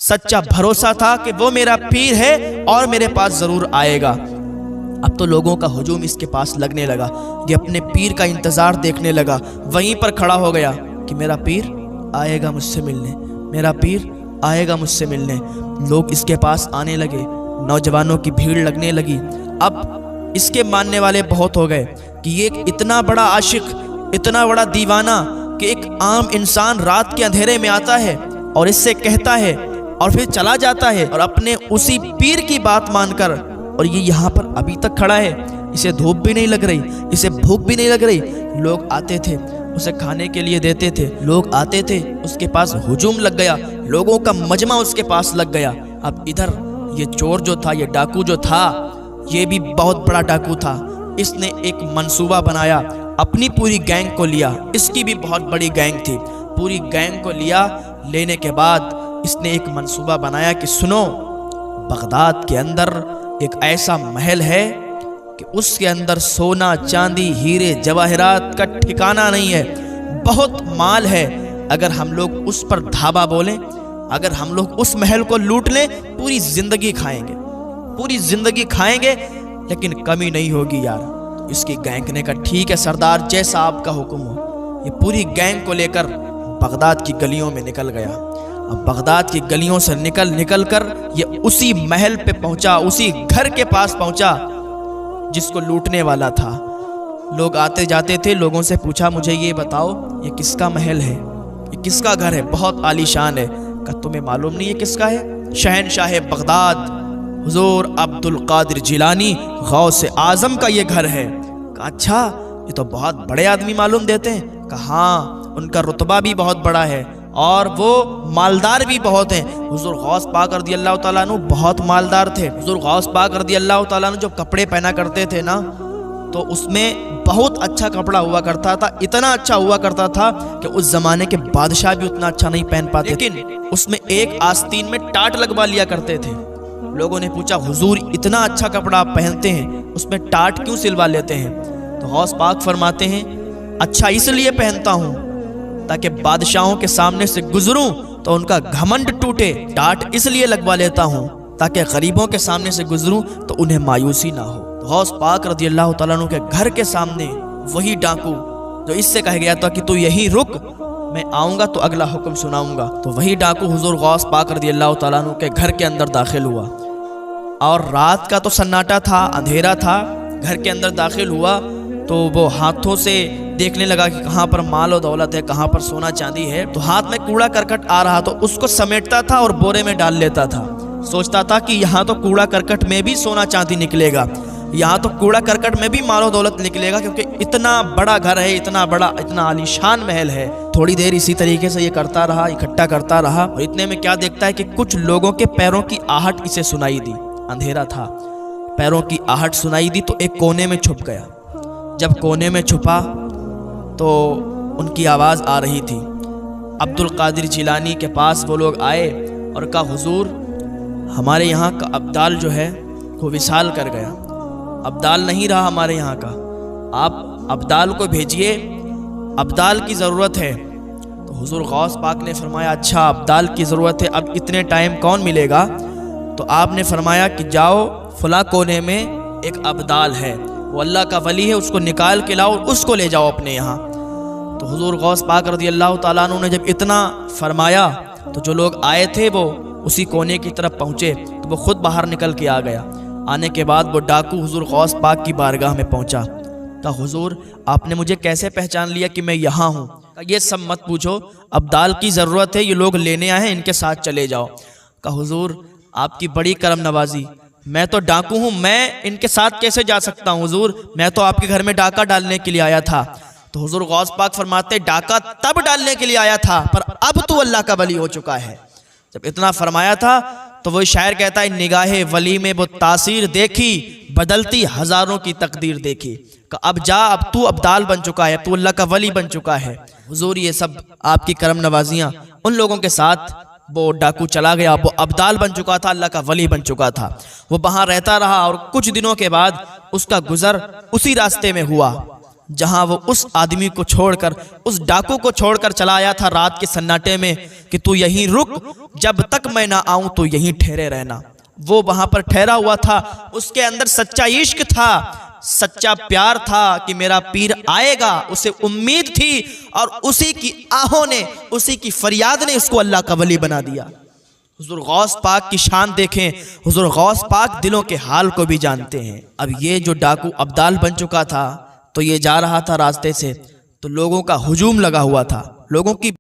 سچا بھروسہ تھا کہ وہ میرا پیر ہے اور میرے پاس ضرور آئے گا۔ اب تو لوگوں کا ہجوم اس کے پاس لگنے لگا، یہ اپنے پیر کا انتظار دیکھنے لگا، وہیں پر کھڑا ہو گیا کہ میرا پیر آئے گا مجھ سے ملنے، میرا پیر آئے گا مجھ سے ملنے۔ لوگ اس کے پاس آنے لگے، نوجوانوں کی بھیڑ لگنے لگی۔ اب اس کے ماننے والے بہت ہو گئے کہ یہ ایک اتنا بڑا عاشق، اتنا بڑا دیوانہ کہ ایک عام انسان رات کے اندھیرے میں آتا ہے اور اس سے کہتا ہے اور پھر چلا جاتا ہے، اور اپنے اسی پیر کی بات مان کر، اور یہ یہاں پر ابھی تک کھڑا ہے، اسے دھوپ بھی نہیں لگ رہی، اسے بھوک بھی نہیں لگ رہی۔ لوگ آتے تھے اسے کھانے کے لیے دیتے تھے، لوگ آتے تھے اس کے پاس ہجوم لگ گیا، لوگوں کا مجمع اس کے پاس لگ گیا۔ اب ادھر یہ چور جو تھا، یہ ڈاکو جو تھا، یہ بھی بہت بڑا ڈاکو تھا۔ اس نے ایک منصوبہ بنایا، اپنی پوری گینگ کو لیا، اس کی بھی بہت بڑی گینگ تھی، پوری گینگ کو لیا۔ لینے کے بعد اس نے ایک منصوبہ بنایا کہ سنو، بغداد کے اندر ایک ایسا محل ہے کہ اس کے اندر سونا چاندی ہیرے جواہرات کا ٹھکانہ نہیں ہے، بہت مال ہے۔ اگر ہم لوگ اس پر دھابا بولیں، اگر ہم لوگ اس محل کو لوٹ لیں، پوری زندگی کھائیں گے، پوری زندگی کھائیں گے، لیکن کمی نہیں ہوگی یار۔ اس کی گینگ نے کہا ٹھیک ہے سردار، جیسا آپ کا حکم ہو۔ یہ پوری گینگ کو لے کر بغداد کی گلیوں میں نکل گیا۔ اب بغداد کی گلیوں سے نکل کر یہ اسی محل پہ پہنچا، اسی گھر کے پاس پہنچا جس کو لوٹنے والا تھا۔ لوگ آتے جاتے تھے، لوگوں سے پوچھا مجھے یہ بتاؤ یہ کس کا محل ہے، یہ کس کا گھر ہے، بہت عالی شان ہے۔ کہ تمہیں معلوم نہیں ہے کس کا ہے؟ شہنشاہ بغداد حضور عبد القادر جیلانی غوث اعظم کا یہ گھر ہے۔ کہا اچھا، یہ تو بہت بڑے آدمی معلوم دیتے ہیں۔ کہا ہاں، ان کا رتبہ بھی بہت بڑا ہے اور وہ مالدار بھی بہت ہیں۔ حضور غوث پاک رضی اللہ تعالیٰ عنہ بہت مالدار تھے۔ حضور غوث پاک رضی اللہ تعالیٰ عنہ جو کپڑے پہنا کرتے تھے نا، تو اس میں بہت اچھا کپڑا ہوا کرتا تھا، اتنا اچھا ہوا کرتا تھا کہ اس زمانے کے بادشاہ بھی اتنا اچھا نہیں پہن پاتے، لیکن اس میں ایک آستین میں ٹاٹ لگوا لیا کرتے تھے۔ لوگوں نے پوچھا حضور اتنا اچھا کپڑا آپ پہنتے ہیں، اس میں ٹاٹ کیوں سلوا لیتے ہیں؟ تو غوث پاک فرماتے ہیں اچھا اس لیے پہنتا ہوں تاکہ بادشاہوں کے سامنے سے گزروں تو ان کا گھمنڈ ٹوٹے، ٹاٹ اس لیے لگوا لیتا ہوں تاکہ غریبوں کے سامنے سے گزروں تو انہیں مایوسی نہ ہو۔ غوث پاک رضی اللہ تعالیٰ عنہ کے گھر کے سامنے وہی ڈاکو جو اس سے کہا گیا تھا کہ تو یہی رک، میں آؤں گا تو اگلا حکم سناؤں گا، تو وہی ڈاکو حضور غوث پاک رضی اللہ تعالیٰ عنہ کے گھر کے اندر داخل ہوا، اور رات کا تو سناٹا تھا، اندھیرا تھا۔ گھر کے اندر داخل ہوا تو وہ ہاتھوں سے دیکھنے لگا کہ کہاں پر مال و دولت ہے، کہاں پر سونا چاندی ہے۔ تو ہاتھ میں کوڑا کرکٹ آ رہا تو اس کو سمیٹتا تھا اور بورے میں ڈال لیتا تھا، سوچتا تھا کہ یہاں تو کوڑا کرکٹ میں بھی سونا چاندی نکلے گا، یہاں تو کوڑا کرکٹ میں بھی مال و دولت نکلے گا، کیونکہ اتنا بڑا گھر ہے، اتنا بڑا، اتنا عالی شان محل ہے۔ تھوڑی دیر اسی طریقے سے یہ کرتا رہا، اکٹھا کرتا رہا، اور اتنے میں کیا دیکھتا ہے کہ کچھ لوگوں کے پیروں کی آہٹ اسے سنائی دی۔ اندھیرا تھا، پیروں کی آہٹ سنائی دی تو ایک کونے میں چھپ گیا۔ جب کونے میں چھپا تو ان کی آواز آ رہی تھی۔ عبد القادر جیلانی کے پاس وہ لوگ آئے اور کہا حضور ہمارے یہاں کا ابدال جو ہے وہ وصال کر گیا، ابدال نہیں رہا ہمارے یہاں کا، آپ ابدال کو بھیجئے، ابدال کی ضرورت ہے۔ تو حضور غوث پاک نے فرمایا اچھا ابدال کی ضرورت ہے، اب اتنے ٹائم کون ملے گا؟ تو آپ نے فرمایا کہ جاؤ فلاں کونے میں ایک ابدال ہے، وہ اللہ کا ولی ہے، اس کو نکال کے لاؤ اور اس کو لے جاؤ اپنے یہاں۔ تو حضور غوث پاک رضی اللہ تعالیٰ عنہ نے جب اتنا فرمایا تو جو لوگ آئے تھے وہ اسی کونے کی طرف پہنچے، تو وہ خود باہر نکل کے آ گیا۔ آنے کے بعد وہ ڈاکو حضور غوث پاک کی بارگاہ میں پہنچا۔ کہا حضور آپ نے مجھے کیسے پہچان لیا کہ میں یہاں ہوں؟ کہا یہ سب مت پوچھو، ابدال کی ضرورت ہے، یہ لوگ لینے آئے ہیں، ان کے ساتھ چلے جاؤ۔ کہا حضور آپ کی بڑی کرم نوازی، میں تو ڈاکو ہوں، میں ان کے ساتھ کیسے جا سکتا ہوں حضور؟ میں تو آپ کے گھر میں ڈاکہ ڈالنے کے لیے آیا تھا۔ تو حضور غوث پاک فرماتے ڈاکہ تب ڈالنے کے لیے آیا تھا پر اب تو اللہ کا ولی ہو چکا ہے۔ جب اتنا فرمایا تھا تو وہ شاعر کہتا ہے نگاہ ولی میں وہ تاثیر دیکھی، بدلتی ہزاروں کی تقدیر دیکھی، کہ اب جا، اب تو ابدال بن چکا ہے، تو اللہ کا ولی بن چکا ہے۔ حضور یہ سب آپ کی کرم نوازیاں، ان لوگوں کے ساتھ وہ ڈاکو چلا گیا، وہ ابدال بن چکا تھا، اللہ کا ولی بن چکا تھا۔ وہ وہاں رہتا رہا اور کچھ دنوں کے بعد اس کا گزر اسی راستے میں ہوا جہاں وہ اس آدمی کو چھوڑ کر، اس ڈاکو کو چھوڑ کر چلا آیا تھا رات کے سناٹے میں کہ تو یہیں رک، جب تک میں نہ آؤں تو یہیں ٹھہرے رہنا۔ وہ وہاں پر ٹھہرا ہوا تھا، اس کے اندر سچا عشق تھا، سچا پیار تھا کہ میرا پیر آئے گا، اسے امید تھی، اور اسی کی آہوں نے، اسی کی فریاد نے اس کو اللہ کا ولی بنا دیا۔ حضور غوث پاک کی شان دیکھیں، حضور غوث پاک دلوں کے حال کو بھی جانتے ہیں۔ اب یہ جو ڈاکو ابدال بن چکا تھا تو یہ جا رہا تھا راستے سے، تو لوگوں کا ہجوم لگا ہوا تھا، لوگوں کی